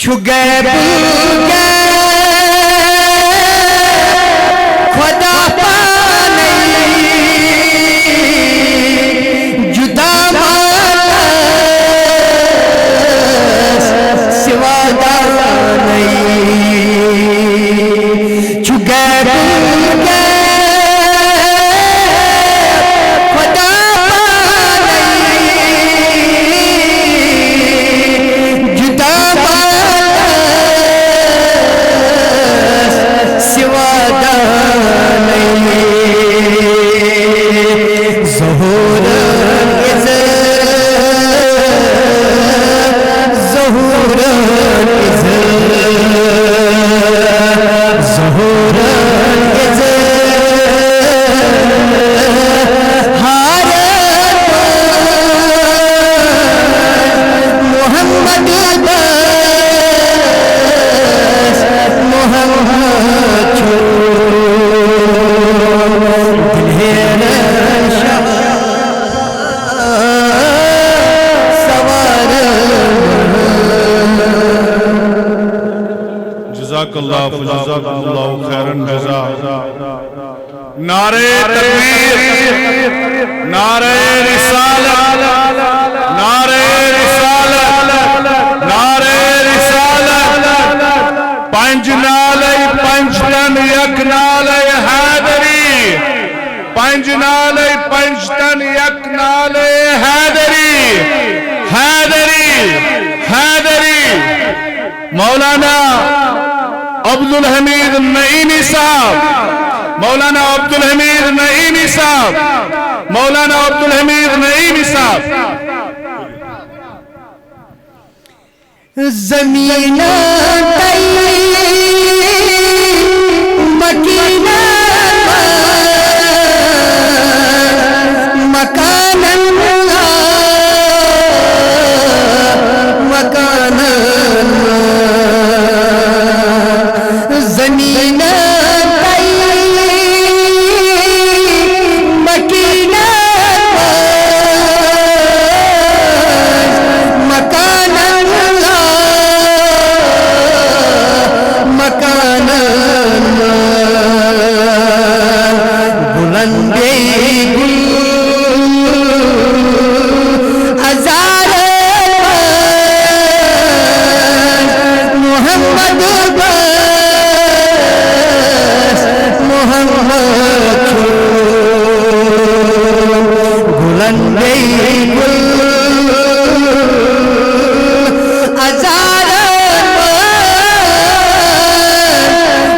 چھگے بل گئے خدا پانی جدا مانس سوا دانی چھگے بل گئے خدا پانی جدا جزاک اللہ خیرن جزا نعرہ تکبیر نعرہ رسالت نعرہ رسالت نعرہ رسالت پنج نالے پنجتن یک نالے حیدری پنج نالے پنجتن یک نالے حیدری حیدری حیدری مولانا عبدالحمید نعیمی صاحب مولانا عبدالحمید نعیمی صاحب مولانا عبدالحمید نعیمی صاحب زمین مکین مکان مکان زمین مکین مکان مکان بلندے گل ازار محمد بلندے گل ازار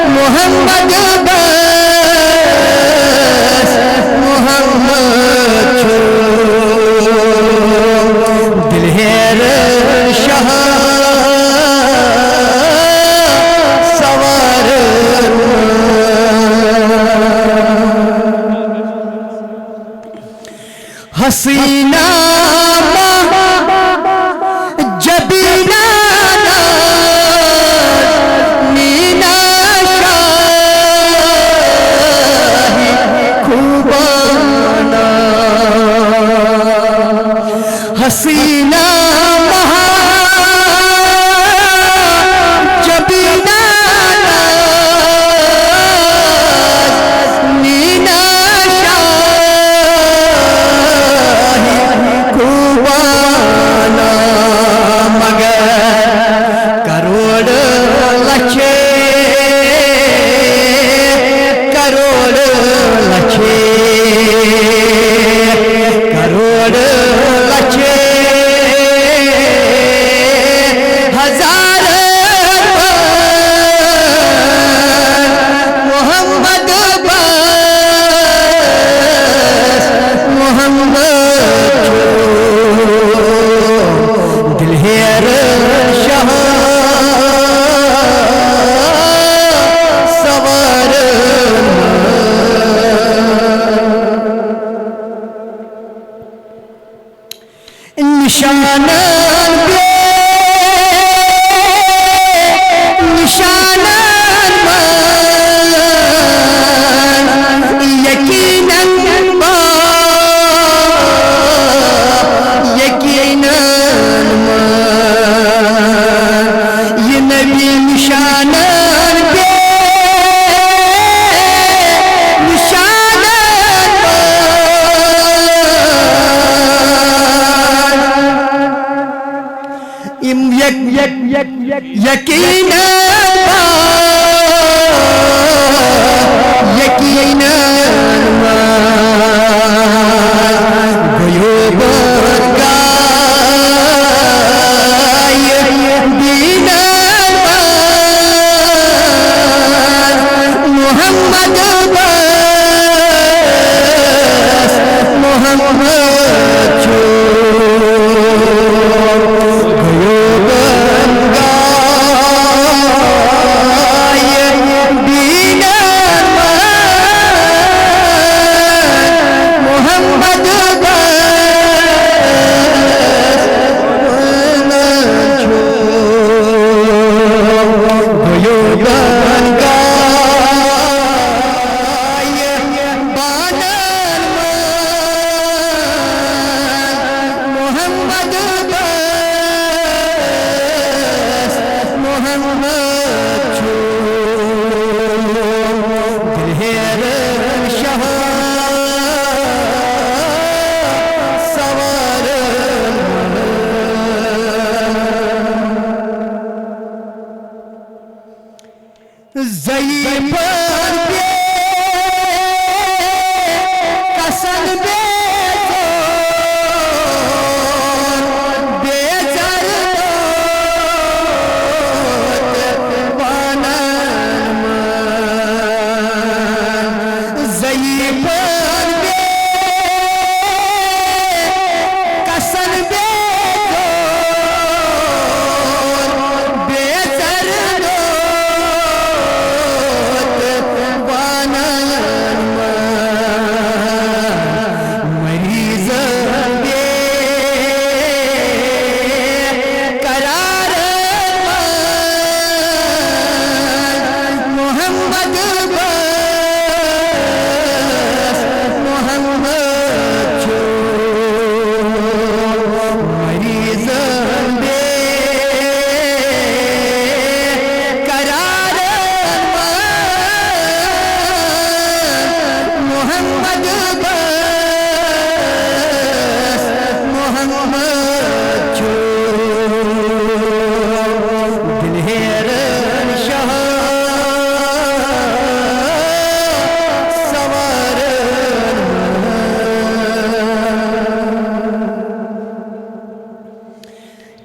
محمد بس محمد دلہیر شاہ سوار حسینہ جبینہ مینا شاہی خوبانا حسینہ جبینہ مینا شاہی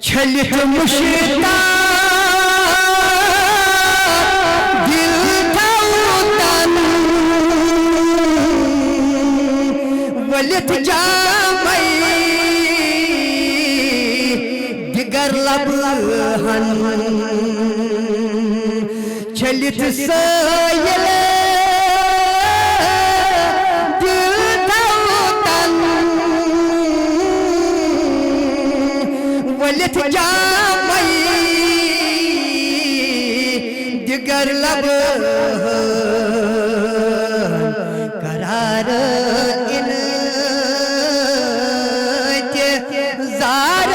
چھلت مشتاق دل تھوتن ولت جامئی دگر لبہن چھلت سائل ولت جامئی دگر لب قرار ان زار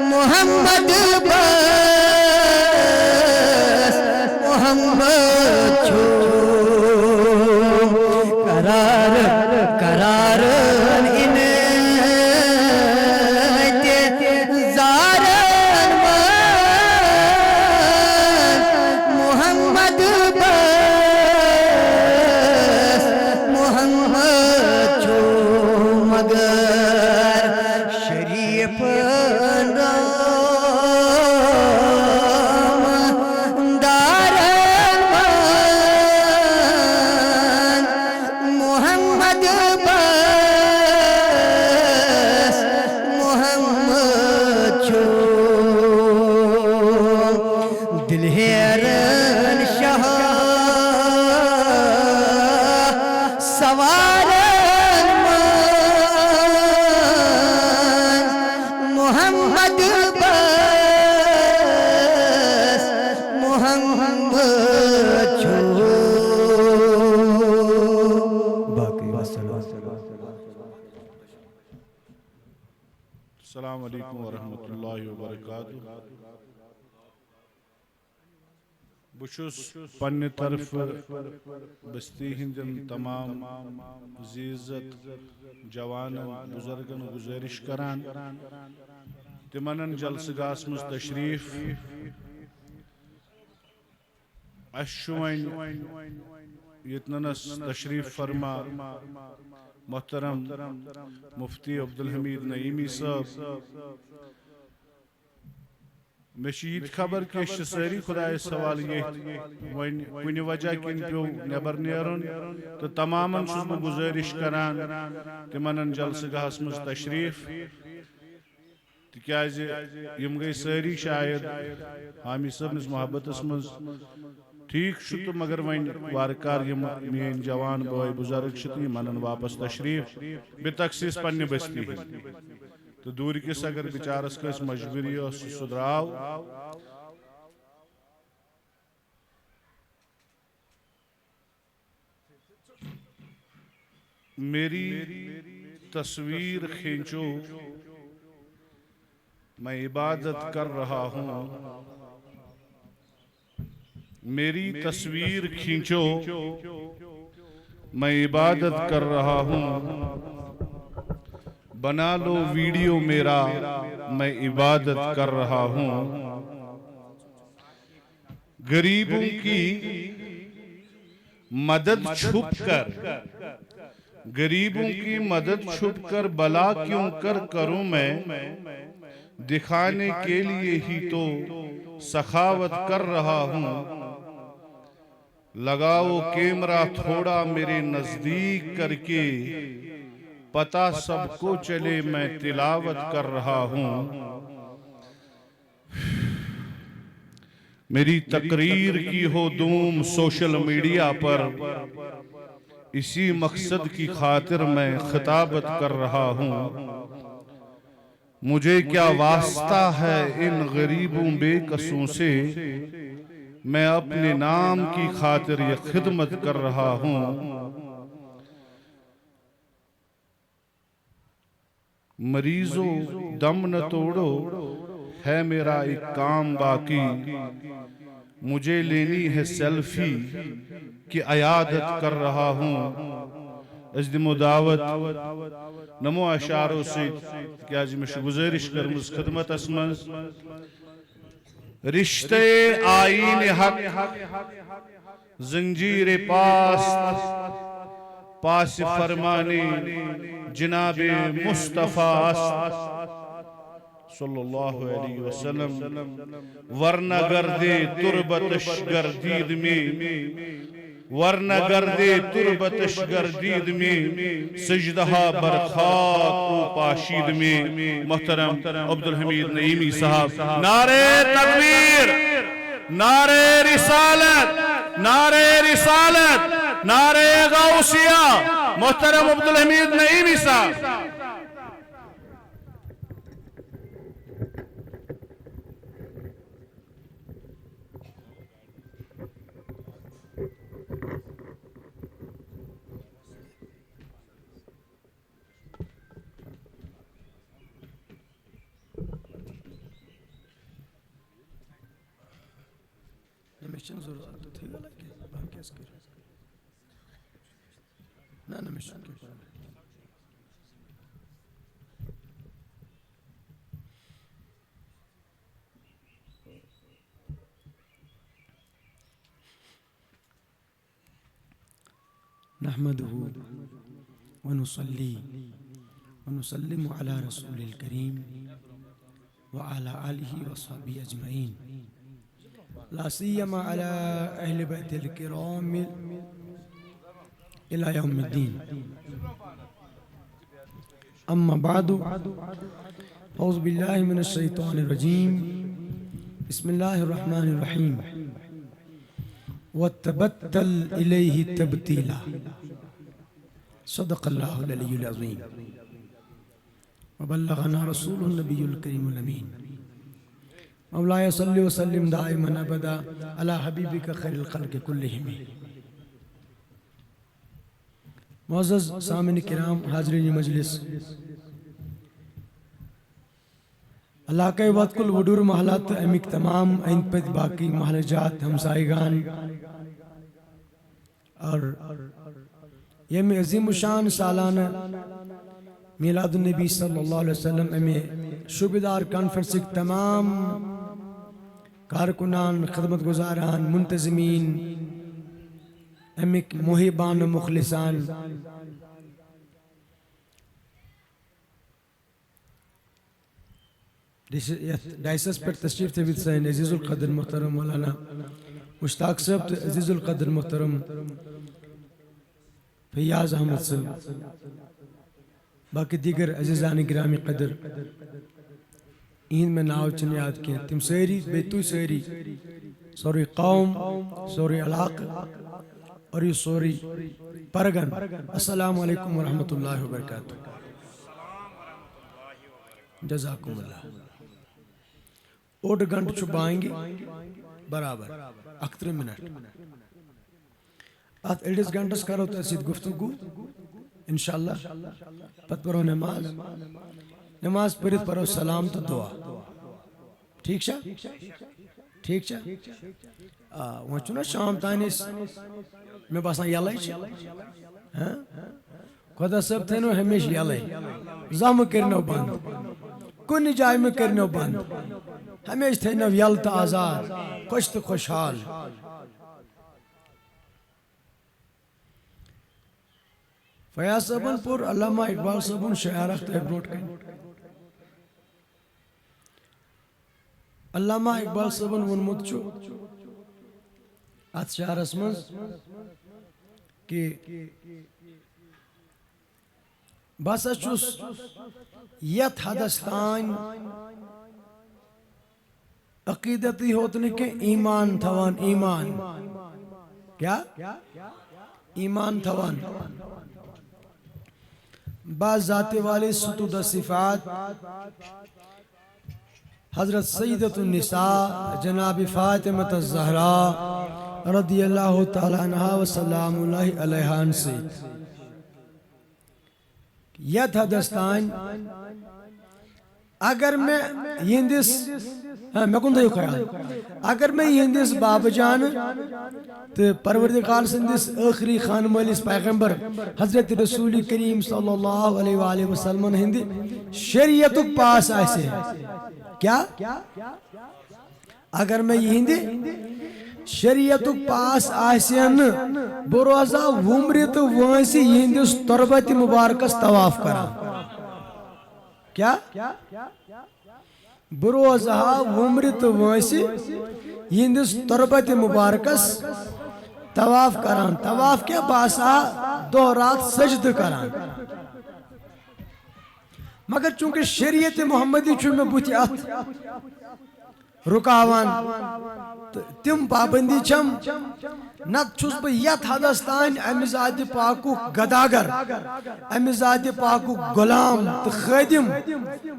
محمد بس محمد چھو قرار قرار السلام علیکم ورحمۃ اللہ وبرکاتہ. بچھس پنہ طرف بستی ہندن تمام عزت جوان بزرگن گزارش کران تمن جلسہ گاہس مز تشریف اشوین یتنس تشریف فرما محترم مفتی عبدالحمید نعیمی صاحب مشید خبر کہ ساری خدای سوال یہ کن وجہ کن پیو نبر نیرن تو تمامن چھس بہ گزارش کران تمن جلسہ گاہس مز تشریف تکیاز یم گئی ساری شاید حامی صاحب نس محبتس مز ٹھیک تو مگر ون وارکار یم مین جوان بھائی بزرگ یم منن واپس تشریف بتخصیص پنہ بستی تو دور کس اگر بچارس کس مجبوری سہ دراو میری تصویر کھینچو میں عبادت کر رہا ہوں میری تصویر کھینچو میں عبادت کر رہا ہوں بنا لو ویڈیو میرا میں عبادت کر رہا ہوں غریبوں کی مدد چھپ کر غریبوں کی مدد چھپ کر بلا کیوں کروں میں دکھانے کے لیے ہی تو سخاوت کر رہا ہوں لگاؤ کیمرہ تھوڑا میرے نزدیک کر کے پتہ سب کو چلے میں تلاوت کر رہا ہوں میری تقریر کی ہو دھوم سوشل میڈیا پر اسی مقصد کی خاطر میں خطابت کر رہا ہوں مجھے کیا واسطہ ہے ان غریبوں بے کسوں سے میں اپنے نام کی خاطر یہ خدمت کر رہا ہوں مریضوں دم نہ توڑو ہے میرا ایک کام باقی مجھے لینی ہے سیلفی کہ عیادت کر رہا ہوں ازدمو دعوت نمو اشارو سے کیا جی میں گزارش کرمز خدمت اسمنز رشتے آئین حق زنجیر پاس فرمانے جناب مصطفیٰ صلی اللہ علیہ وسلم ورنہ گردے تربتش گردید میں ورنہ گردے تربتش گردید میں سجدہا برخاک و پاشید میں محترم عبدالحمید نعیمی صاحب نعرہ تکبیر نعرہ رسالت نعرہ رسالت نعرہ غوثیہ محترم عبدالحمید نعیمی صاحب نمیشن ضرورت تھی گا لگے ہم کیس کریں نا نمیشن کی پڑھا نحمده ونصلي ونسلم على رسول الكريم وعلى آله وصحبه أجمعين لا سيما على أهل بيت الكرام إلى يوم الدين أما بعد أعوذ بالله من الشيطان الرجيم بسم الله الرحمن الرحيم وتبتل إليه تبتيلا صدق الله العلي العظيم وبلغنا رسول النبي الكريم الأمين مولاي صل وسلم دائما ابدا على حبيبك خير الخلق كلهم معزز سامعین کرام حاضرین مجلس علاقہ وطکل وڈور محلات امیک تمام اند پت باقی محل جات ہمسائیگان اور یم عظیم شان سالانہ میلاد النبی صلی اللہ علیہ وسلم امی شوبیدار کانفرنس تمام کارکنان خدمت گزاران منتظمین امیک محبان و مخلصان ڈائسس پر تشریف تھوید سین عزیز القدر محترم مولانا مشتاق صاحب تو عزیز القدر محترم فیاض احمد صاحب باقی دیگر عزیزان گرامی قدر این میں ناو چن یاد کیا تم سیری بیتو سیری سوری قوم سوری علاقہ اور یہ سوری پرگن السلام علیکم ورحمۃ اللہ وبرکاتہ جزاکم اللہ اوڑ گھنٹ چھپائیں گے برابر 11 منٹ ات اڑس گھنٹس کرو تسید گفتگو انشاءاللہ پت پرو نماز پڑھت پرو سلام تو دعا ٹھیک چھا ٹھیک چھا وہ چھو نا شام تانس میں باسان یلائی خدا صاحب تھنو ہمیشہ یلائی زم کرنو بند کن جائے میں کرنو بند ہمیشہ تھنو یل تو آزاد خوش تو خوشحال فیاض صاحبن پور علامہ اقبال صاحبن شعر اخت بروٹ کن علامہ اقبال صاحبن ونمت چھو ات شعرس مز کہ بسا چھس یت حدس تان عقیدتی ہوتنے کے ایمان تھوان ایمان کیا ایمان تھوان بعض ذات والے ستود صفات حضرت سیدۃ النساء جناب فاطمہ الزہراء رضی اللہ تعالیٰ عنہ و سلام اللہ علیہ سے یت حدستان اگر میں یہندس میں کن دیو خیال اگر میں یہندس باب جان تو پروردگار سندس آخری خان مالس پیغمبر حضرت رسول کریم صلی اللہ علیہ وآلہ وسلم ہندی شریعت پاس آئیسے کیا اگر میں یہندی شریعت پاس آسین بروزا ومرت وانسی یہندس تربت مبارکس طواف کرا کیا بروزا ومرت وانسی یہندس تربت مبارکس طواف کران طواف کیا باسا دو رات سجد کران مگر چونکہ شریعت محمدی چھو میں بوتی ات رکاوان تم پابندی چھم نت چھس بہ یت حدس تان امہ ذات پاکو گداگر امہ ذات پاکو غلام تو خادم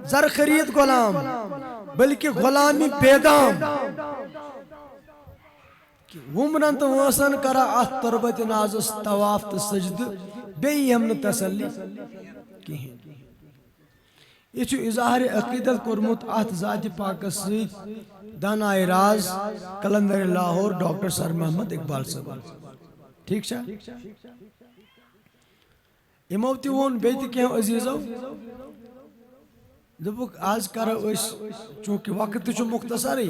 زر خرید غلام بلکہ غلامی پیدام ومنن تو وسن کرا ات تربت نازس طواف تو سجد بی ہم نے تسلی کہیں یہ چھو اظہار عقیدت کرمت ات ذات پاک سید دانائے راز کلندر لاہور ڈاکٹر سر محمد اقبال صاحب ٹھیک چھا اموتی وون بیتی کیا عزیزو دبک آج کرو اس چونکہ وقت چھو مختصر ہی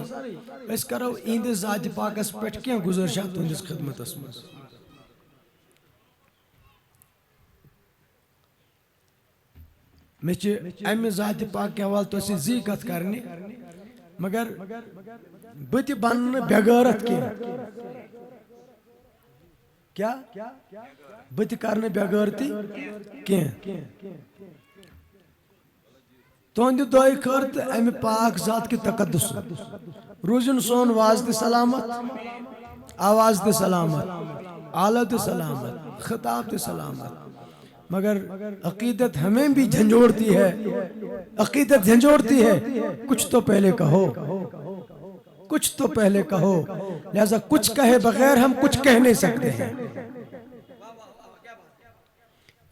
اس کرو ایند ذات پاک اس پیٹ کیا گزرشات تندس خدمت اسمس مجھے ایم ذات پاک کے حوال تو اسی زی کت کرنی مگر بتی بن بغیرت کیا بتی کرنے بغیرتی کیا تہند دعائی کرت امی پاک ذات کی تقدس روزن سون واز دی سلامت آواز دی سلامت آلہ دی سلامت خطاب دی سلامت مگر عقیدت ہمیں بھی جھنجھوڑتی ہے عقیدت جھنجھوڑتی ہے کچھ تو پہلے کہو کچھ تو پہلے کہو لہذا کچھ کہے بغیر ہم کچھ کہہ نہیں سکتے ہیں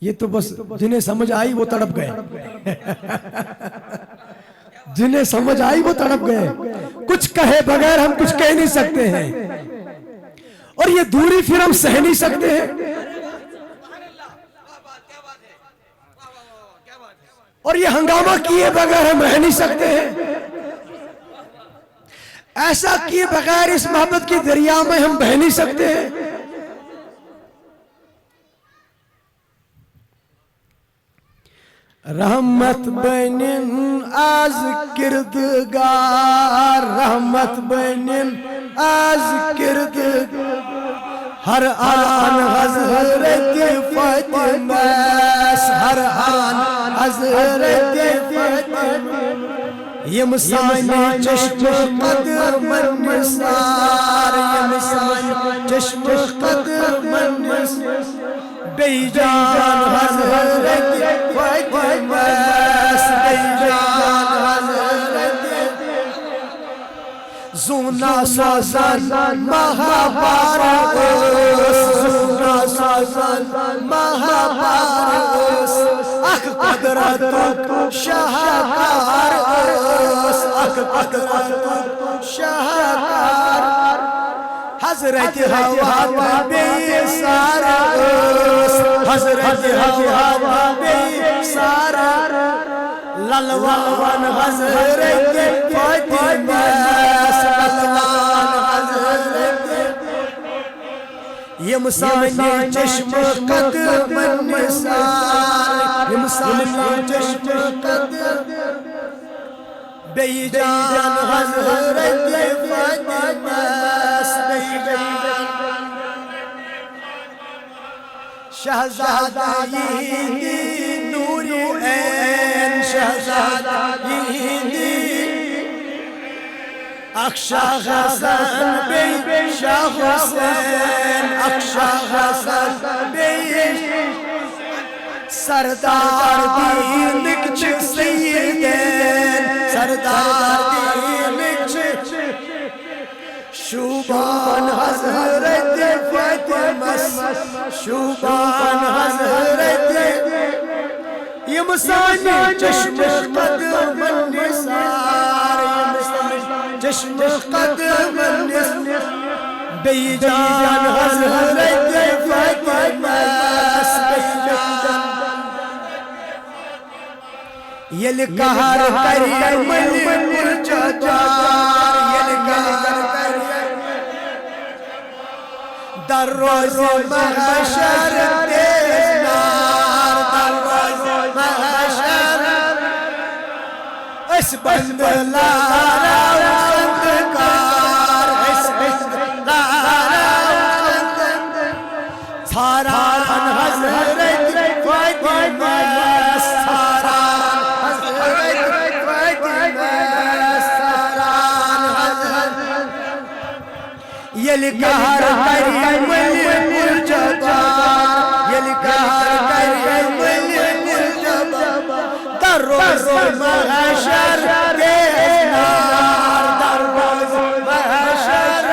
یہ تو بس جنہیں سمجھ آئی وہ تڑپ گئے جنہیں سمجھ آئی وہ تڑپ گئے. کچھ کہے بغیر ہم کچھ کہہ نہیں سکتے ہیں اور یہ دوری پھر ہم سہ نہیں سکتے ہیں اور یہ ہنگامہ کیے بغیر ہم رہ نہیں سکتے ہیں. ایسا کیے بغیر اس محبت کی دریا میں ہم بہ نہیں سکتے ہیں. رحمت بنن آز کردگار، رحمت بنن آز کردگار، ہر آن حضرت فاطمہ، ہر آن حضرت فاطمہ، یم سانی چشم قدمن نثار، یم سانی چشم قدمن نثار، بی جان حضرت فاطمہ، بی جان حضرت زونا سازن مہابارس، زونا سازن مہابارس، اخ قدرت شاہکار اس، اخ قدرت شاہکار، حضرت حوا بے سارا اس، حضرت حوا بے سارا، للوان حضرت فاطمہ، للوان حضرت، یم سانی چشم قدمن نثار، یم سانی چشم قدمن، بی جان حضرت فاطمہ، بی جان شہزادہ یہندی نور عین، شہزادہ یہندی اخ شاہ حسن بی شاہ حسین، اخ شاہ حسن بی سردار دینک چھ سیدین، سردار دینک چھ شوبان حضرت فاطمہ، شوبان حضرت، یم سانی چشم قدمن نثار، یم سانی چشم قدمن نثار، بی جان حضرت فاطمہ، بی جان یل قہر کری ملی مرچدار، یل قہر کری در روز محشر تیز نار، در روز محشر اس بند لارا خندکار، اس بند لارا خندکار، ساران حضرت فاطمہ، ساران حضرت فاطمہ، ساران حضرت، یل قہر کری ملی مرچدار، یل قہر کری ملی مرچدار، در روز محشر تیز نار، در روز محشر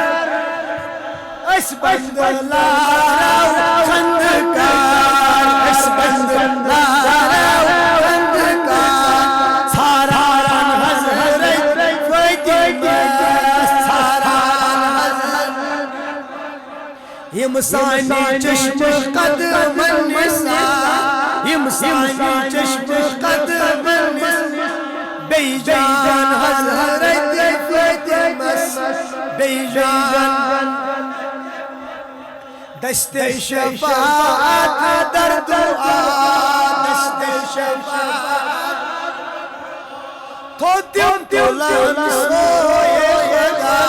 اس بند لارا خندکار، اس بند لارا خندکار، ساران حضرت فاطمہ، ساران حضرت، یم سانی چشم قدمن نثار، یم سانی چشم قدمن نثار، بی جان حضرت فاطمہ، بی جان دست شفاعت در دعا، دست شفاعت تو دم تولن سوئے خدا،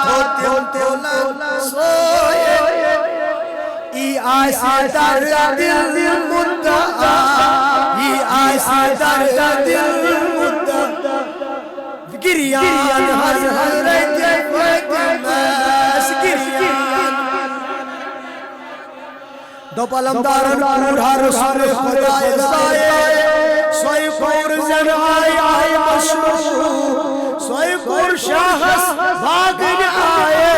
تو دم تولن سوئے، ای آسی در دل مدعا، ای آسی در دل مدعا، گریان حضرت فاطمہ، گریان دو پلم دارن پورا رسول خدا سائے، سوئی پور زن آئی مشروع، سوئی پور شاہس بھاگن آئے،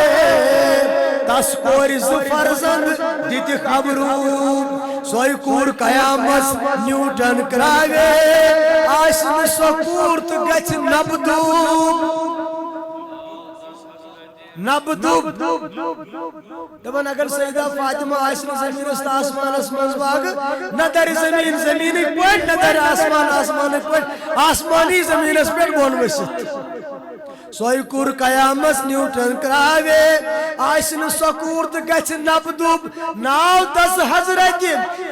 تس پور زفر زند دیت گتہِ خبروٗ سۄے کوٗر قیامس نیوٗٹن کراوے آسہِ نہٕ سۄ کوٗر تہٕ گژھِ نبدوٗب دپان اگر سیدہ فاطمہ آسہِ نہٕ زٔمیٖنس تہٕ آسمانس منٛز واقع نہ دَرِ زٔمیٖن زٔمیٖنٕکۍ پٲٹھۍ نہ دَرِ آسمان آسمانٕکۍ پٲٹھۍ آسمانی زٔمیٖنس پٮ۪ٹھ بۄن ؤسِتھ سۄے کوٚر قیامس نیوٗٹن کراوے آسہِ نہٕ سۄ کوٗر تہٕ گژھِ نبدوٗب ناو تس حضرت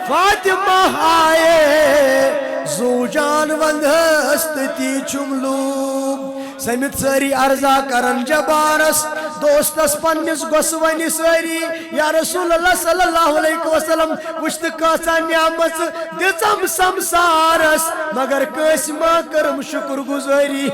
فاطمہ آیے زوٗ جان ونٛدس تہٕ تی چھُم لوٗب سٔمِتھ سٲری عرضا کرن جبارس دوستس پننس گوٚژھ وَنہِ سٲری یا رسول اللہ صلی اللہ علیہ وسلم وٕچھ تہٕ کۭژاہ نعمژ دِژم سمسارس مگر کٲنٛسہِ ما کٔرٕم شُکر گُزٲری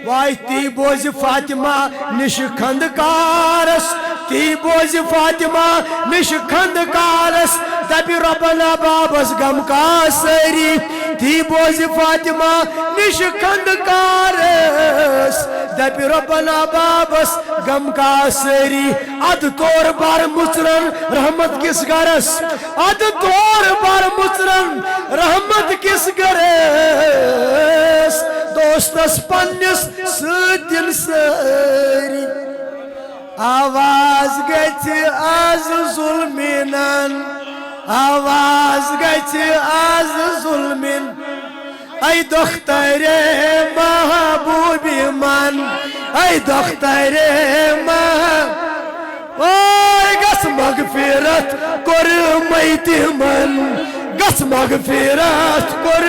واے تی بوزِ فاطمہ نِش خندکارس تی بوزِ فاطمہ نِش خندکارس دپہِ رۄبنا بابس غم کا سٲری تی بوزِ فاطمہ نِش خندکارس دپہِ رۄبنا بابس غم کا سٲری ادٕ طور بر مُژرن رحمت کِس گرس ادٕ طور بر مُژرن رحمت کِس گرس دوستس پننس سۭتۍ دِن سٲری آواز گژھِ آز ظُلمِنن آواز گژھِ آز ظُلمِن اے دخترے محبوبی من اے دخترے اوے گژھ مغفرت کوٚر تِمن گژھ مغفرت کوٚر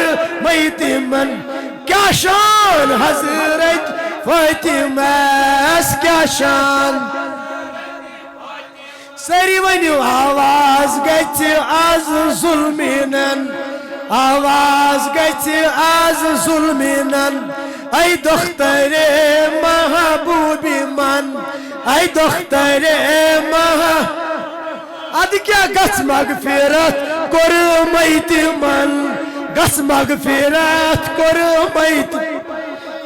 تِمن کیا شان حضرت فاطمہس کیا شان سٲری ؤنِو آواز گژھِ آز ظُلمِنن آواز گژھِ آز ظُلمِنن اے دخترے محبوبی من اے دخترے ادٕ کیٛاہ گژھ مغفرت کوٚر تِمن گژھ مغفرت کوٚر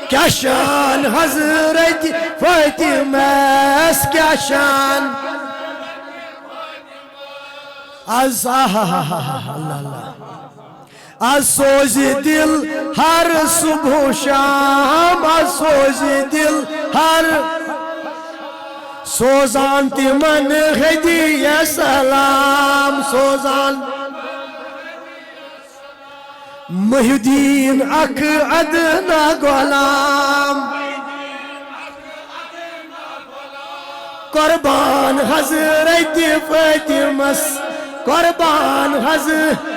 کیا شان حضرت فاطمہس کیا شان آز اللہ اللہ آز سوزِ دل ہر صبح و شام آز سوزِ دل ہر سوزان تِمن ہدیہ سلام سوزان محی الدین اکھ ادنا غلام قربان حضرت فاطمس قربان حضرت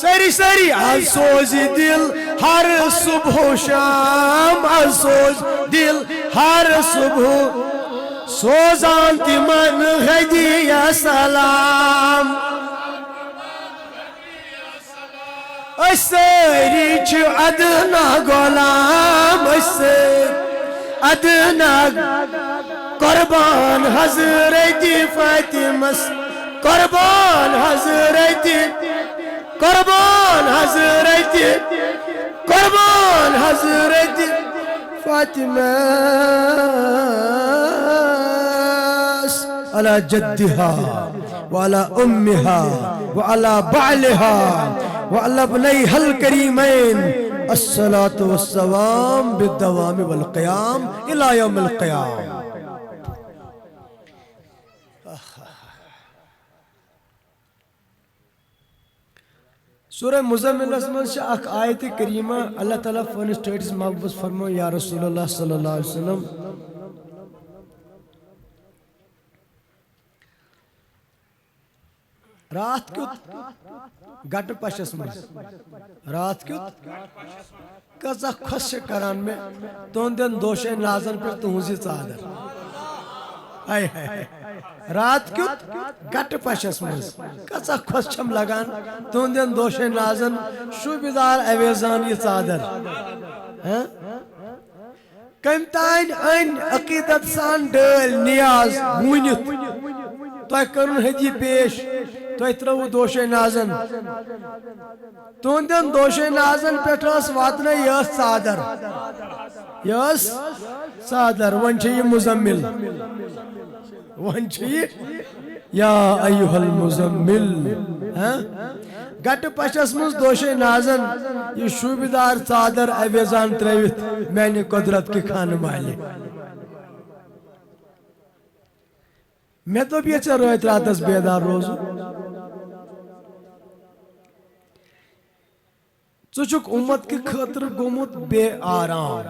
ساری آز سوز دل ہر صبح و شام آز سوز دل ہر صبح سوزان تِمن ہدیہ سلام سٲری چھِ ادنا غلام ادنا قربان حضرت فاطمس قربان حضرت فاطمہ على جدها وعلى أمها وعلى بعلها وعلى ابنيها الكريمين الصلاة والسلام بالدوام والقيام إلى يوم القيام. سورہ مزمل اسمن اخ آیت کریمہ اللہ تعالیٰ فن سٹیٹس محبوب فرمو یا رسول اللہ صلی اللہ علیہ وسلم رات کیت گٹ پشس مز رات کیت کزا خوش کران میں تہندین دوشے نازن پر تہنزی ژادر رات کیت گٹ پشس مز کزا خوش چھم لگان تہندین دوشے نازن شوبیدار اویزان یہ ژادر کم تین این عقیدت سان ڈل نیاز ونت تہ کرن ہدی پیش تہ ترو دوشے نازن تہندین دوشے نازن پہ واتن یہ ژادر ون یہ مزمل ون یا ایوہ المزمل گٹ پشس مز دوشے نازن یہ شوبدار چادر اویزان ترویت میں نے قدرت کی خان مالی میں تو بھی اچھا رویت راتس بیدار روزو چوچک امت کی خطر گمت بے آرام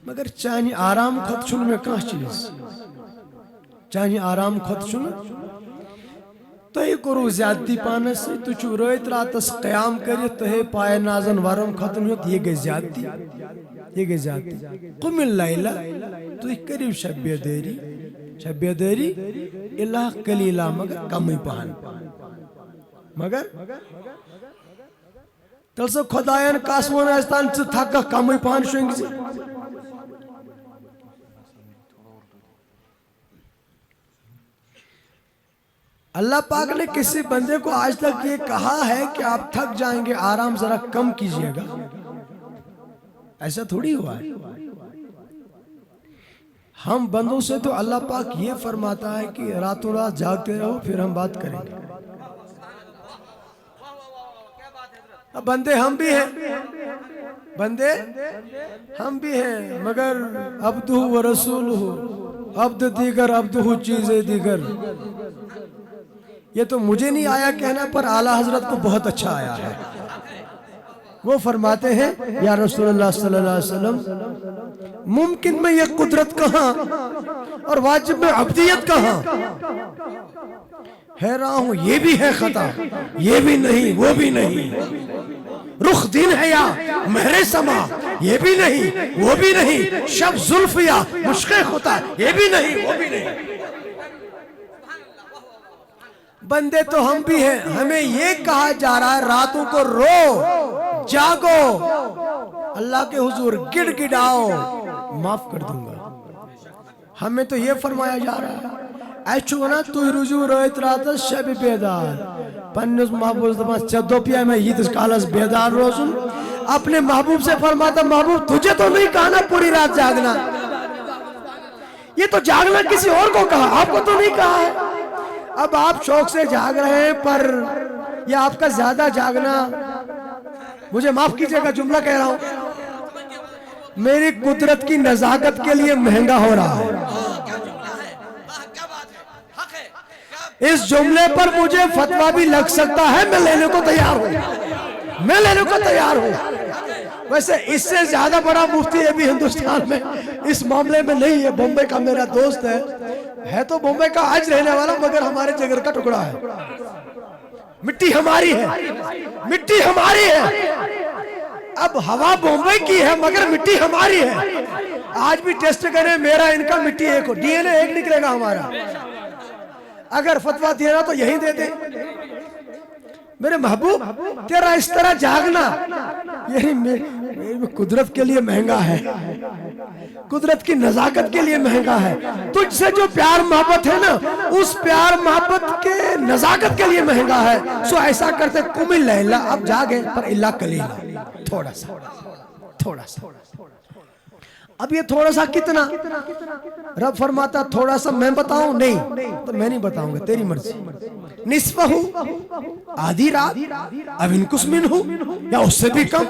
مگر چانی آرام خود چھن میں کہاں چیز چانی آرام خود چھن تو یہ کرو زیادتی پانے سے تو چھو رویت راتس قیام کری تو ہے پائے نازن ورم ختم ہوت یہ گئی زیادتی یہ گئی زیادتی قم اللیلہ تو یہ قریب شب دیری اللہ قلیلہ مگر کمی پہن مگر تل سے خدایان کاسمان ایستان سے تھکا کمی پہن شوئنگ سے اللہ پاک نے کسی بندے کو آج تک یہ کہا ہے کہ آپ تھک جائیں گے آرام ذرا کم کیجئے گا ایسا تھوڑی ہوا ہے ہم بندوں سے تو اللہ پاک یہ فرماتا ہے کہ راتوں رات جاگتے رہو پھر ہم بات کریں گے اب بندے ہم بھی ہیں مگر عبدہ و رسولہ عبد دیگر عبدہ چیز دیگر یہ تو مجھے نہیں آیا کہنا پر اعلیٰ حضرت کو بہت اچھا آیا ہے وہ فرماتے ہیں یا رسول اللہ صلی اللہ علیہ وسلم ممکن میں یہ قدرت کہاں اور واجب میں عبدیت کہاں حیران ہوں یہ بھی ہے خطا یہ بھی نہیں وہ بھی نہیں رخ دین ہے یا مہر سما یہ بھی نہیں وہ بھی نہیں شب زلف یا مشق خطا یہ بھی نہیں وہ بھی نہیں بندے تو ہم بھی ہیں ہمیں یہ کہا جا رہا ہے راتوں کو رو جاگو اللہ کے حضور گڑ گڑاؤ معاف کر دوں گا ہمیں تو یہ فرمایا جا رہا ہے ایچھونا تو رجوع رویت رات شب بیدار پنیس محبوب دمان چدو پیا میں یہ کالس بیدار روزن اپنے محبوب سے فرماتا محبوب تجھے تو نہیں کہا نا پوری رات جاگنا یہ تو جاگنا کسی اور کو کہا آپ کو تو نہیں کہا ہے اب آپ شوق سے جاگ رہے ہیں پر یہ آپ کا زیادہ جاگنا مجھے معاف کیجئے گا جملہ کہہ رہا ہوں میری قدرت کی نزاکت کے لیے مہنگا ہو رہا ہے اس جملے پر مجھے فتویٰ بھی لگ سکتا ہے میں لینے کو تیار ہوں ویسے اس سے زیادہ بڑا مفتی ابھی ہندوستان میں اس معاملے میں نہیں ہے بمبئی کا میرا دوست ہے تو بمبئی کا آج رہنے والا مگر ہمارے جگر کا ٹکڑا ہے مٹی ہماری ہے اب ہوا بمبئی کی ہے مگر مٹی ہماری ہے آج بھی ٹیسٹ کریں میرا ان کا مٹی ایک ہو ڈی این اے ایک نکلے گا ہمارا اگر فتویٰ دینا تو یہی دے دیں میرے محبوب تیرا اس طرح جاگنا یہی قدرت کے لیے مہنگا ہے قدرت کی نزاکت کے لیے مہنگا ہے تجھ سے جو پیار محبت ہے نا اس پیار محبت کے نزاکت کے لیے مہنگا ہے سو ایسا کرتے قم اللیلہ اب جاگیں پر اللہ کلیلہ تھوڑا سا اب یہ تھوڑا سا کتنا رب فرماتا تھوڑا سا میں بتاؤں نہیں تو میں نہیں بتاؤں گا تیری مرضی نصفہ آدھی رات اب انکس من ہوں یا اس سے بھی کم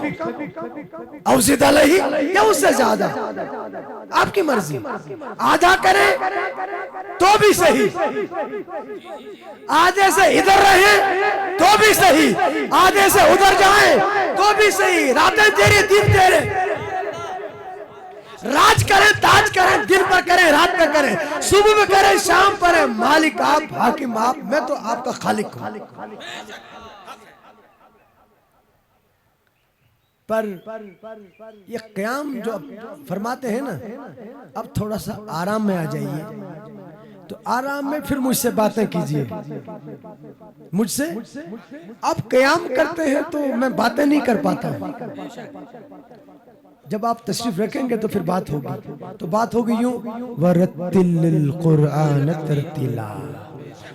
او زد علیہ یا اس سے زیادہ آپ کی مرضی آدھا کریں تو بھی صحیح آدھے سے ادھر رہیں تو بھی صحیح آدھے سے ادھر جائیں تو بھی صحیح راتیں تیری دن تیرے راج کریں تاج کریں دن پر کریں رات پر کریں صبح میں کریں شام پر ہے مالک آپ حاکم آپ میں تو آپ کا خالق ہوں پر یہ قیام جو فرماتے ہیں نا اب تھوڑا سا آرام میں آ جائیے تو آرام میں پھر مجھ سے باتیں کیجئے مجھ سے اب قیام کرتے ہیں تو میں باتیں نہیں کر پاتا ہوں جب آپ تشریف رکھیں گے تو پھر بات ہوگی تو بات ہوگی یوں وَرَتِّلِ الْقُرْآنَ تَرْتِلًا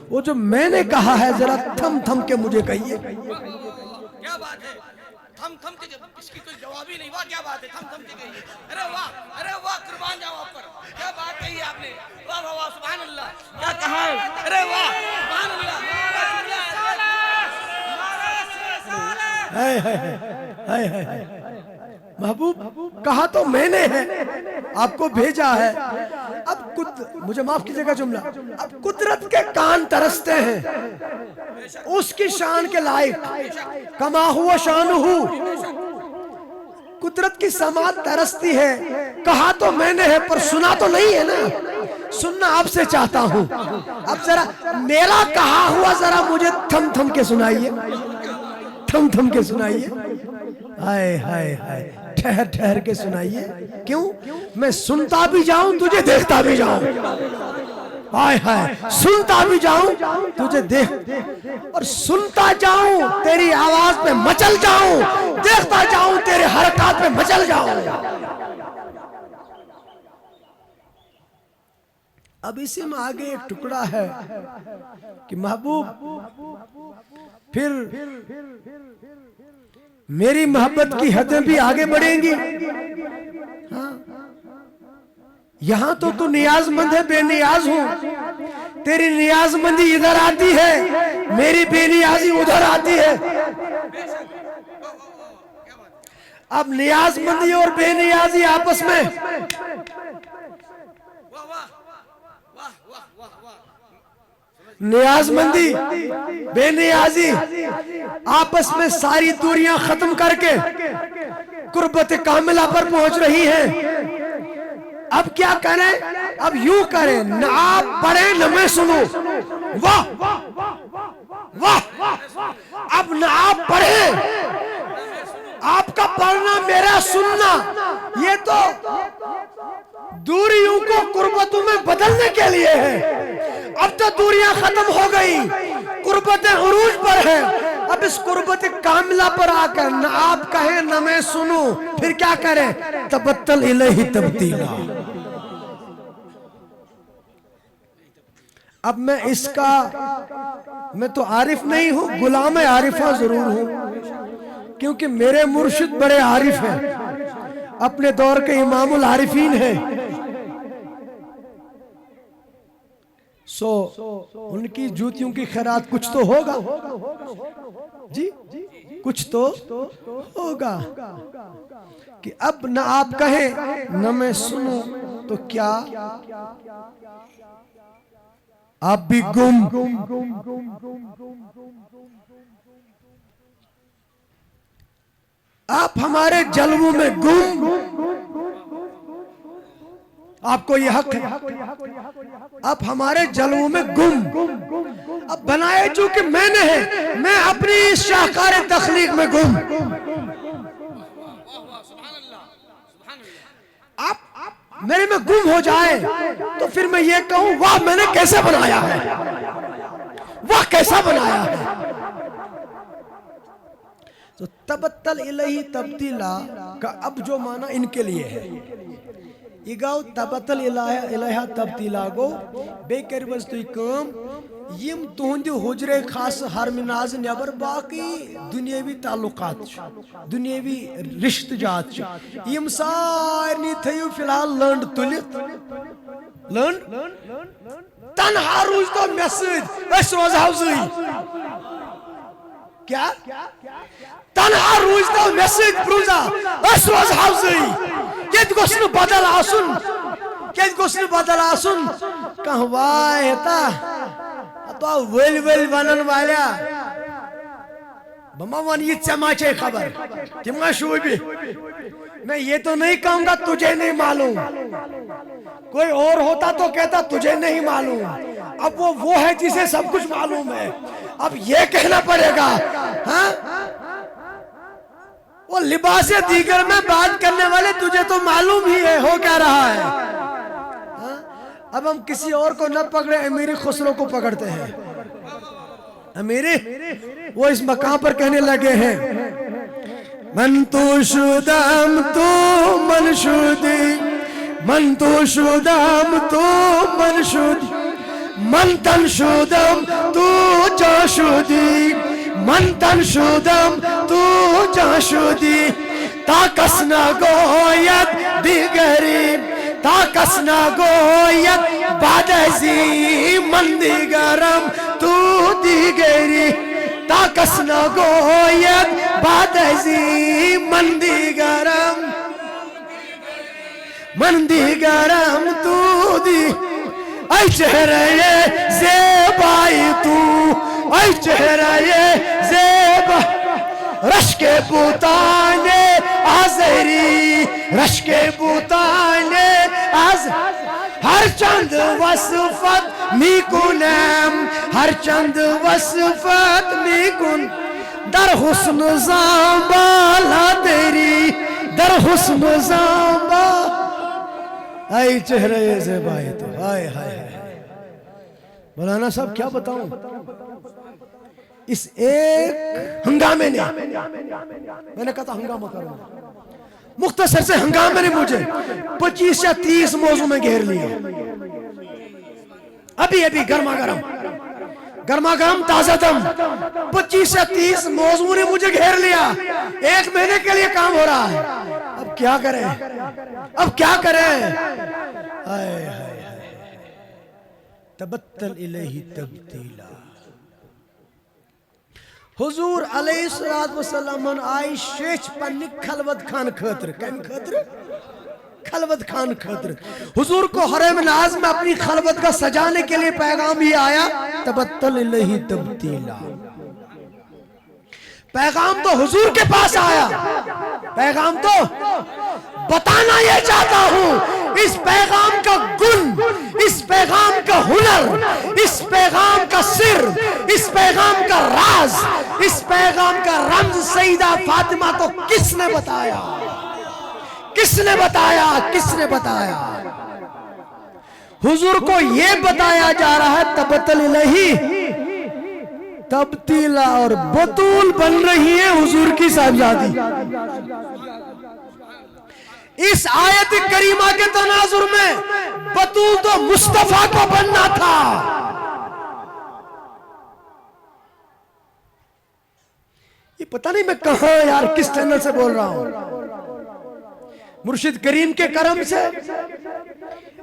وہ جو میں نے کہا ہے ذرا تھم تھم کے مجھے کہیے تھم تھم کے اس کی کوئی جواب ہی نہیں. واہ کیا بات ہے, تھم تھم کے گئی. ارے واہ قربان جاؤں آپ پر, کیا بات کہی آپ نے. واہ واہ واہ سبحان اللہ, کیا کہا ہے. ارے واہ سبحان اللہ. محبوب کہا تو میں نے ہے, آپ کو بھیجا ہے. اب مجھے معاف کیجئے گا جملہ, اب قدرت کے کان ترستے ہیں اس کی شان کے لائق, کما ہوا شان ہو. قدرت کی سماعت ترستی ہے, کہا تو میں نے ہے پر سنا تو نہیں ہے نا. سننا آپ سے چاہتا ہوں, اب ذرا میرا کہا ہوا ذرا مجھے تھم تھم کے سنائیے, تھم تھم کے سنائیے. ہائے ہائے ہائے, ٹھہر ٹھہر کے سنائیے. کیوں؟ میں سنتا بھی جاؤں تجھے دیکھتا بھی جاؤں. ہائے ہائے, سنتا بھی جاؤں تجھے دیکھ, اور سنتا جاؤں تیری آواز پہ مچل جاؤں, دیکھتا جاؤں تیرے حرکات پہ مچل جاؤں. اب اسی میں آگے ایک ٹکڑا ہے کہ محبوب پھر میری محبت کی حدیں بھی آگے بڑھیں گی. یہاں تو نیاز مند ہے, بے نیاز ہوں. تیری نیاز مندی ادھر آتی ہے, میری بے نیازی ادھر آتی ہے. اب نیاز مندی اور بے نیازی آپس میں نیاز مندی بے نیازی آپس میں ساری دوریاں ختم کر کے قربت کاملہ پر پہنچ رہی ہیں. اب کیا کریں؟ اب یوں کریں, نہ آپ پڑھیں نہ میں سنوں. واہ واہ, اب نہ آپ پڑھیں, آپ کا پڑھنا میرا سننا, یہ تو دوریوں کو قربتوں میں بدلنے کے لیے ہے. اب تو دوریاں ختم ہو گئی, قربت عروج پر ہے. اب اس قربت کاملہ پر آ کر نہ آپ کہیں نہ میں سنوں, پھر کیا کریں؟ تبتل الیہ تبتیلا. اب میں اس کا, میں تو عارف نہیں ہوں, غلام عارفہ ضرور ہوں, کیونکہ میرے مرشد بڑے عارف ہیں, اپنے دور کے امام العارفین ہیں. ان کی جوتیوں کی خیرات کچھ تو ہوگا جی, کچھ تو ہوگا کہ اب نہ آپ کہیں نہ میں سنوں تو کیا آپ بھی گم. آپ ہمارے جلووں میں گم, آپ کو یہ حق ہے. آپ ہمارے جلووں میں گم, اب بنائے چونکہ میں نے ہے, میں اپنی اس شاہکار تخلیق میں گم. آپ میرے میں گم ہو جائے تو پھر میں یہ کہوں واہ میں نے کیسے بنایا ہے, واہ کیسا بنایا ہے. تو تبتل الیہ تبتیلا کا اب جو معنی ان کے لیے ہے, اگاو تبتل الیہ تبتیلا گو بے کربز توی کام یم تہندی حجرے خاص حرم ناز نیبر باقی دنیاوی تعلقات دنیاوی رشت جات یم سارنی تھیو فی الحال لنڈ تلت, لنڈ تنہا روز تو میسج اس روز حوزی کیا تنہا روز تو میسج پروزا اس روز حوزی کیت گوشن بدل آسن, کیت گوشن بدل آسن کہاں وائی تا تو ویل ویل ونن والیا بما ون یہ چماچے خبر تمہ شوبی. میں یہ تو نہیں کہوں گا تجھے نہیں معلوم, کوئی اور ہوتا تو کہتا تجھے نہیں معلوم. اب وہ ہے جسے سب کچھ معلوم ہے, اب یہ کہنا پڑے گا. ہاں وہ لباس دیگر میں بات کرنے والے تجھے تو معلوم ہی ہے ہو کیا رہا ہے. اب ہم کسی اور کو نہ پکڑے, امیری خسرو کو پکڑتے ہیں. امیری وہ اس مقام پر کہنے لگے ہیں من تو شدم تو من شدی, من تو شدم تو من شدی, من تن شدم تو جا شدی, من تن شدم تو جان شدی تا کس نگوید دیگری تا کس نگوید بعد ازی من دیگرم تو دیگری تا کس نگوید بعد ازی من دیگرم تو دی ای چہرے زیبائی تو ای چہرے زیبا رشک بوتان آزری رشک بوتان آز ہر چند وصفت می کنم ہر چند وصفت می کن در حسن زامبالا تیری در حسن زامبا آئی چہرے زیبائی تو آئے ہائے مولانا صاحب کیا بتاؤں اس ایک ہنگامے نے میں نے کہا تھا ہنگامہ کروں مختصر سے ہنگامے نے مجھے 25 یا 30 موضوع میں گھیر لیا ابھی گرما گرم تازہ دم 25 یا 30 موضوع نے مجھے گھیر لیا 1 مہینے کے لیے کام ہو رہا ہے اب کیا کریں تبتل الیہ تبتیلا حضور علیہ السلام آئی شیچ پنی خلوت خان خاطر خلوت خان خاطر حضور کو حرم ناز میں اپنی خلوت کا سجانے کے لیے پیغام ہی آیا تبتل الیہ تبتیلا پیغام تو حضور کے پاس آیا پیغام تو بتانا یہ چاہتا ہوں اس پیغام کا گن اس پیغام کا ہنر اس پیغام کا سر اس پیغام کا راز اس پیغام کا رمز سیدہ فاطمہ کو کس نے بتایا حضور کو یہ بتایا جا رہا ہے تبتل الیہ تبتیلا اور بطول بن رہی ہے حضور کی صاحبزادی اس آیت کریمہ کے تناظر میں بطول تو مصطفیٰ کو بننا تھا یہ پتہ نہیں میں کہاں یار کس چینل سے بول رہا ہوں مرشد کریم کے کرم سے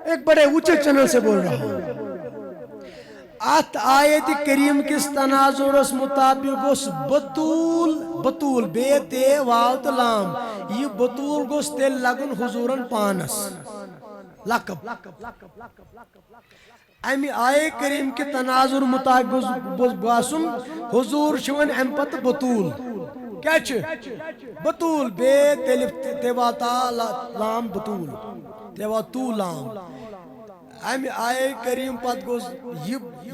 ایک بڑے اونچے چینل سے بول رہا ہوں ات آیت کریم کس تناظر اس مطابق اس بطول بے تے واو تو لام یہ بطول گوس تیل لگن حضورن پانس لقب امی آیت کریم کے تناظر مطابق باسن حضور شون امپت بطول کیا چھ بطول بے تیواتا لام بطول تیواتو لام امی آئے کریم پت گوز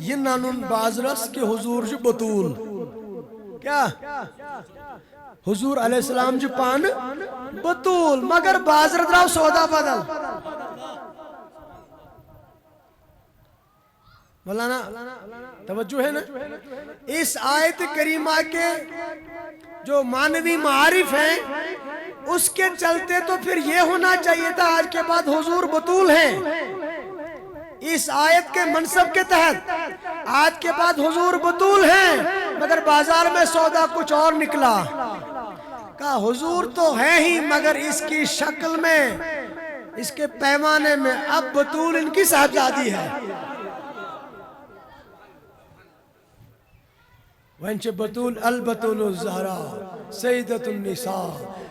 یہ نانون بازرس کہ حضور جو بطول کیا حضور علیہ السلام جو پان بطول مگر بازر دراو سودا بدل مولانا توجہ ہے نا اس آیت کریمہ کے جو معنوی معارف ہیں اس کے چلتے تو پھر یہ ہونا چاہیے تھا آج کے بعد حضور بطول ہیں اس آیت کے منصب کے تحت آج کے بعد حضور بطول ہیں مگر بازار میں سودا کچھ اور نکلا کہا حضور تو ہے ہی مگر اس کی شکل میں اس کے پیمانے میں اب بطول ان کی صاحبزادی ہے وانچ بطول البطول الزہرا سیدت النساء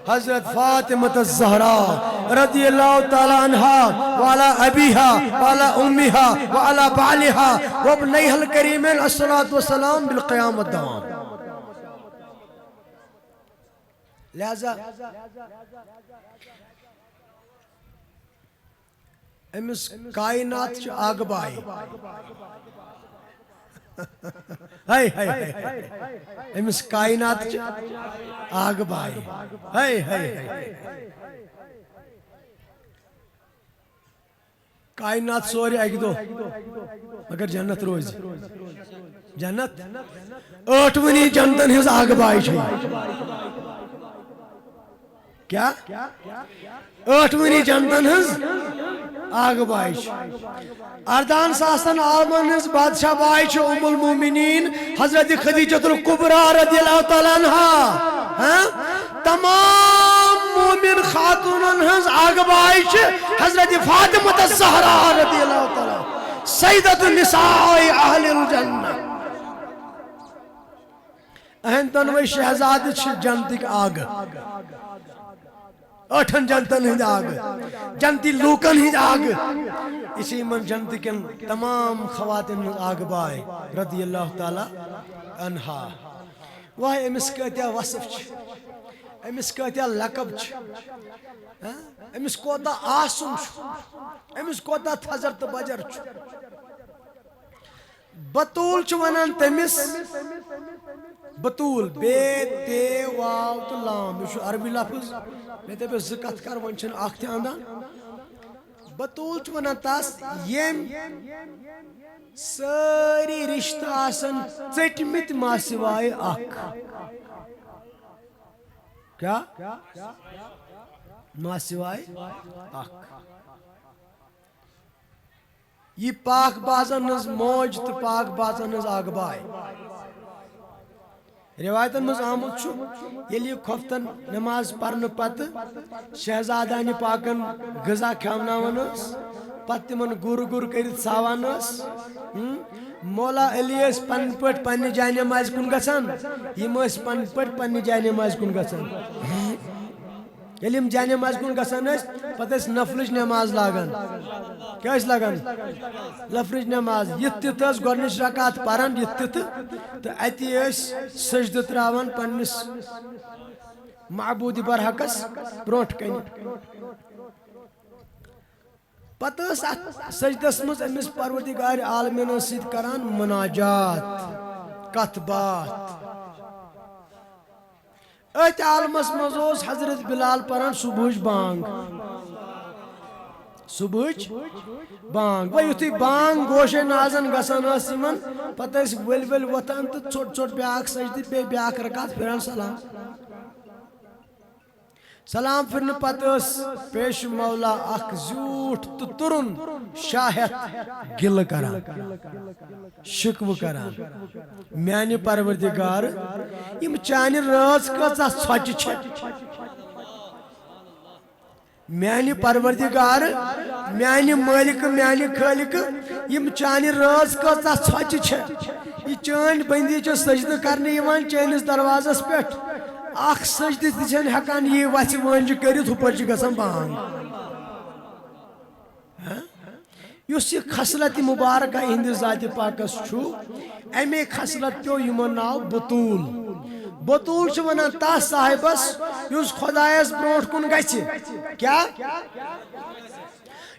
حضرت فاطمة الزہرا رضی اللہ تعالی عنہ وعلا ابیہا وعلا امیہا وعلا بعلہا وابنیہ الکریمین الصلاة والسلام بالقیام الدوام لہذا امس کائنات چھ آگ بائی امس کائنات آگ بائی کائنات سوری اگ دو مگر جنت روز جنت 8 جنتن ہز آگ بائی کیا 8 جنتن ہز آگ بائی اردان ساسن عالمن ہز بادشاہ بائی ام المومنین حضرت خدیجۃ الکبریٰ رضی اللہ تعالیٰ عنہا تمام مومن خاتونن ہز آگ بائی حضرت فاطمہ الزہراء رضی اللہ تعالیٰ سیدۃ النساء اہل الجنہ اہن تنوی شہزاد جنتک آگ 8 جنتن ہند آگ جنتی لوکن ہند آگ اسی من جنتکن تمام خواتین آگ بائے رضی اللہ تعالی عنہا وہ امس کتیا وصف امس کتیا لقب امس کوتا آسن امس کوتا تھزر تو بجر بطول ونان تمس بطول بے تے واو تو لام یہ عربی لفظ میں تے بس کت کر ون چھن اخ تہ اندان بطول ونان تاس یم ساری رشتہ آسن ژٹمت ما سوائے اخ کیا ما سوائے اخ یہ پاک بازن ہز موج تو پاک بازن ہز آگ بائے روایتن مز آمد یلی کھفتن نماز پرن پت شہزادان پاکن غذا کھاوناون پت تمن گر گر کرت ساوان مولا علی اس پن پٹ پنہ جائے نماز کن گژھان یم اس پن پٹ پنہ جائے نماز کن گژھان یلی یم جائے نماز کن گژھان پتہ اس نفلچ نماز لاگان کیا اس لاگان نفلچ نماز یت تس گۄڈنِچ رکعت پران یت تو اتی سجدہ تراوان پنس معبود برحقس برونٹ کن پتہ سجدس مز امس پروردگار عالمین ست کران مناجات کت بات ات عالمس مز حضرت بلال پران صبح بانگ صبح بانگ وہ یتھی بانگ گوشے نازن گسان پتہ ول ول وتان تو ژوٹ ژوٹ بیاکھ سجدہ بے بیاکھ رکعت پھران سلام سلام پھرن پتہ پیش مولا اخ زیوٹھ تو ترن شاہت گل کران شکو کران میانہ پروردگار یم چانہ رٲژ کۭژاہ ژھۄچہِ چھِ میانہ پروردگار میانہ مالک میانہ خالق یم چانہ رٲژ کۭژاہ ژھۄچہِ چھِ یہ چٲنۍ بندی چھ سجدہ کرنہ یوان چٲنِس دروازس پٮ۪ٹھ اخ سجدہ تہ چھن ہیکان یہ وَژھِ وٲنٛجہِ کٔرِتھ ہُپٲرۍ چھِ گژھان بانگ یُس یہ خصلت مبارکہ اہندس ذات پاکس چھُ امی خصلت پیو یمن ناو بطول بطول چھ ونان تس صاحبس یس خدایس برونٹ کن گژھِ کیا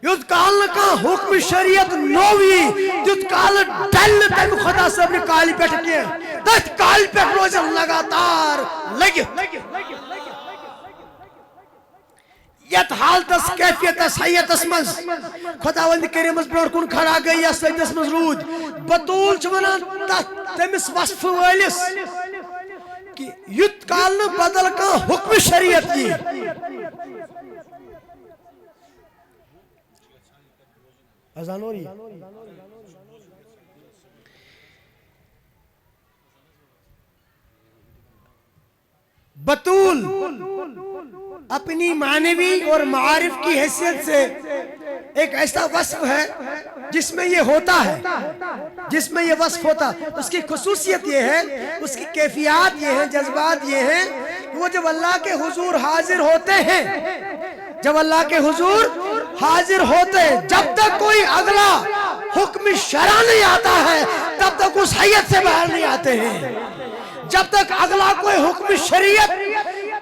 یوت کال نہ حکم شریعت نوی تیت کال ڈل تم خدا صاحب نے کال پہ کی تت کال پہ روز لگاتار لگی یت حالتس کیفیتس حیتس مز خداوند کریمس برونٹ کن کھڑا گئی یا سجدس مز رود بطول چھ ونان تمس وصف وٲلس کہ یت کال نہ بدل کا حکم شریعت کی اذان ہو رہی ہے بطول اپنی معنوی اور معارف کی حیثیت سے ایک ایسا وصف ہے جس میں یہ ہوتا ہے جس میں یہ وصف ہوتا اس کی خصوصیت یہ ہے اس کی کیفیات یہ ہیں جذبات یہ ہیں کہ وہ جب اللہ کے حضور حاضر ہوتے ہیں جب اللہ کے حضور حاضر ہوتے ہیں جب تک کوئی اگلا حکم شرع نہیں آتا ہے تب تک اس حیت سے باہر نہیں آتے ہیں جب تک اگلا کوئی حکم شریعت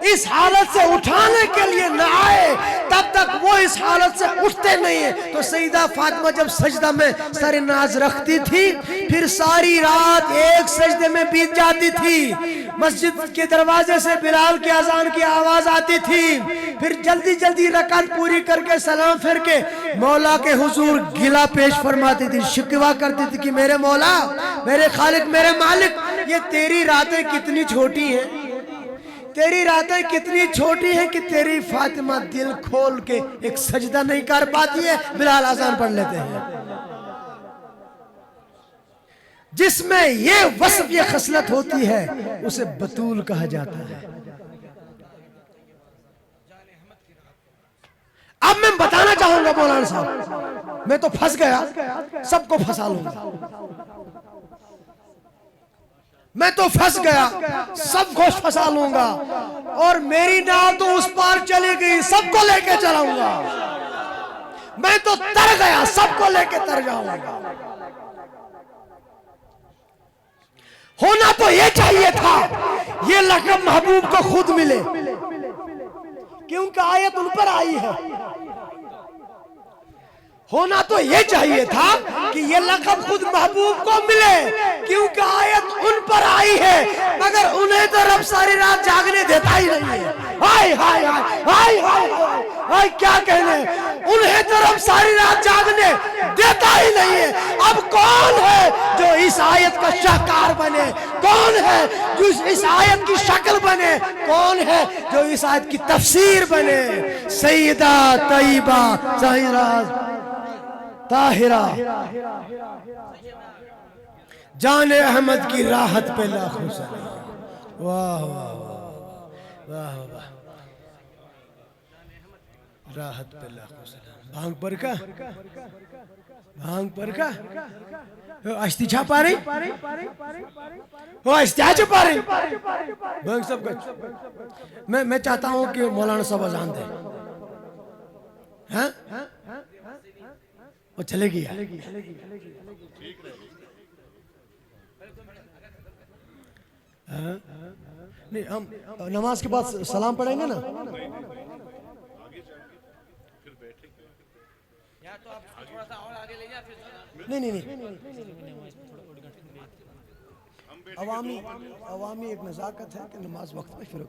اس حالت سے اٹھانے کے لیے نہ آئے تب تک وہ اس حالت سے اٹھتے نہیں ہیں تو سیدہ فاطمہ جب سجدہ میں سر ناز رکھتی تھی پھر ساری رات ایک سجدے میں بیت جاتی تھی مسجد کے دروازے سے بلال کی اذان کی آواز آتی تھی پھر جلدی جلدی رکعت پوری کر کے سلام پھر کے مولا کے حضور گلہ پیش فرماتی تھی شکوہ کرتی تھی کہ میرے مولا میرے خالق میرے مالک یہ تیری راتیں کتنی چھوٹی ہیں تیری راتیں کتنی چھوٹی ہیں کہ تیری فاطمہ دل کھول کے ایک سجدہ نہیں کر پاتی ہے، بلال اذان پڑھ لیتے ہیں۔ جس میں یہ وصف یہ خصلت ہوتی ہے اسے بطول کہا جاتا ہے۔ اب میں بتانا چاہوں گا مولانا صاحب، میں تو پھنس گیا، سب کو پھنسا لوں گا، میں تو پھنس گیا، سب کو پھنسا لوں گا، اور میری ناؤ تو اس پار چلی گئی، سب کو لے کے چلاؤں گا، میں تو تر گیا، سب کو لے کے تر جاؤں گا۔ ہونا تو یہ چاہیے تھا یہ لقب محبوب کو خود ملے، کیونکہ آیت ان پر آئی ہے۔ ہونا تو یہ چاہیے تھا کہ یہ لقب خود محبوب کو ملے، کیونکہ آیت ان پر آئی ہے، مگر انہیں تو رب ساری رات جاگنے دیتا ہی نہیں ہے۔ ہائے ہائے ہائے ہائے ہائے ہائے، کیا کہنے، انہیں تو رب ساری رات جاگنے دیتا ہی نہیں ہے۔ اب کون ہے جو اس آیت کا شاہکار بنے؟ کون ہے جو اس آیت کی شکل بنے؟ کون ہے جو اس آیت کی تفسیر بنے؟ سیدہ طیبہ ظاہرہ طاہرہ جان احمد کی راحت پہ لاکھوں سلام۔ واہ واہ واہ واہ، راحت پہ لاکھوں سلام۔ بھانگ پر کا بھانگ پر کا اشتی چھا پا رہی وہ اشتیا چھا پا رہی بھانگ سب کچھ۔ میں چاہتا ہوں کہ مولانا صاحب اذان دیں۔ ہاں وہ چلے گیا، نہیں ہم نماز کے بعد سلام پڑھیں گے نا؟ نہیں عوامی ایک نزاکت ہے کہ نماز وقت میں شروع